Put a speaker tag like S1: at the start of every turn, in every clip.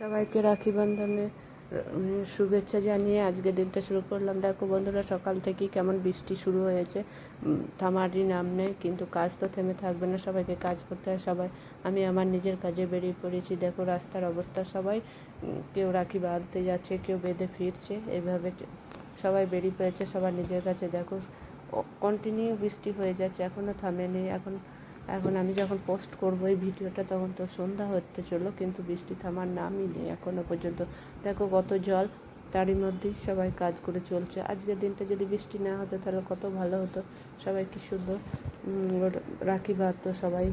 S1: সবাইকে রাখি বন্ধনের শুভেচ্ছা জানিয়ে আজকে দিনটা শুরু করলাম। দেখো বন্ধুরা, সকাল থেকেই কেমন বৃষ্টি শুরু হয়েছে, থামারই নাম নেই। কিন্তু কাজ তো থেমে থাকবে না, সবাইকে কাজ করতে হয়। আমি আমার নিজের কাজে বেরিয়ে পড়েছি। দেখো রাস্তার অবস্থা, সবাই কেউ রাখি বাঁধতে যাচ্ছে, কেউ বেঁধে ফিরছে, এভাবে সবাই বেরিয়ে পড়েছে সবার নিজের কাছে। দেখো কন্টিনিউ বৃষ্টি হয়ে যাচ্ছে, এখনও থামেনি। এখন আমি যখন পোস্ট করবো এই ভিডিওটা তখন তো সন্ধ্যা হতে চলো, কিন্তু বৃষ্টি থামার নামই নেই এখনও পর্যন্ত। দেখো কত জল, তারই মধ্যেই সবাই কাজ করে চলছে। আজকের দিনটা যদি বৃষ্টি না হতো তাহলে কত ভালো হতো, সবাই কি সুন্দর রাখি বাঁধতো সবাই।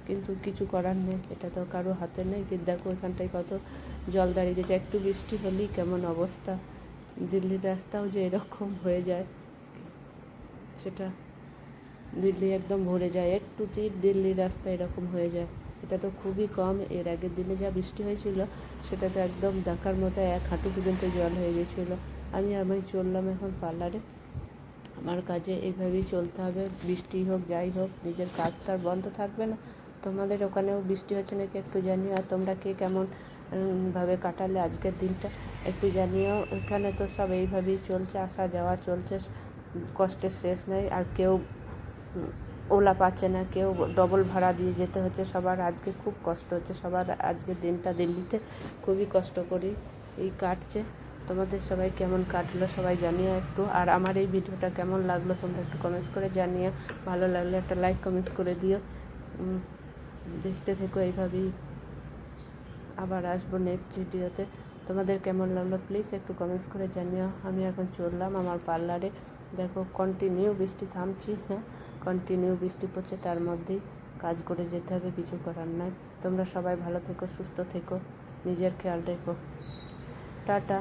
S1: কিন্তু কিছু করার নেই, এটা তো কারো হাতে নেই। কিন্তু দেখো এখানটায় কত জল দাঁড়িয়ে গেছে, একটু বৃষ্টি হলেই কেমন অবস্থা। দিল্লির রাস্তাও যে এরকম হয়ে যায়, সেটা দিল্লি একদম ভরে যায়, একটুতেই দিল্লির রাস্তা এরকম হয়ে যায়। এটা তো খুবই কম। এর আগের দিনে যা বৃষ্টি হয়েছিল সেটা তো একদম দেখার মতো, এক হাঁটু পর্যন্ত জল হয়ে গেছিলো। আমি চললাম এখন পার্লারে, আমার কাজে এইভাবেই চলতে হবে। বৃষ্টি হোক যাই হোক, নিজের কাজ তো আর বন্ধ থাকবে না। তোমাদের ওখানেও বৃষ্টি হচ্ছে নাকি একটু জানিও, আর তোমরা কে কেমন ভাবে কাটালে আজকের দিনটা একটু জানিও। এখানে তো সব এইভাবেই চলছে, আসা যাওয়া চলছে, কষ্টের শেষ নেই। আর কেউ ওলা পাচ্ছে না, কেউ ডবল ভাড়া দিয়ে যেতে হচ্ছে। সবার আজকে খুব কষ্ট হচ্ছে, সবার আজকের দিনটা দিল্লিতে খুবই কষ্ট করেই এই কাটছে। তোমাদের সবাই কেমন কাটলো সবাই জানিও একটু। আর আমার এই ভিডিওটা কেমন লাগলো তোমরা একটু কমেন্টস করে জানিও। ভালো লাগলে একটা লাইক কমেন্টস করে দিও। দেখতে থেকো এইভাবেই, আবার আসবো নেক্সট ভিডিওতে। তোমাদের কেমন লাগলো প্লিজ একটু কমেন্টস করে জানিও। আমি এখন চললাম আমার পার্লারে। দেখো কন্টিনিউ বৃষ্টি, থামছি না, কন্টিনিউ বৃষ্টি পড়ছে, তার মধ্যেই কাজ করে যেতে হবে, কিছু করার নাই। তোমরা সবাই ভালো থেকো, সুস্থ থেকো, নিজের খেয়াল রেখো। টাটা।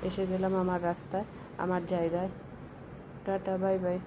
S1: এসে গেলাম আমার রাস্তায়, আমার জায়গায়। Tata, bye bye.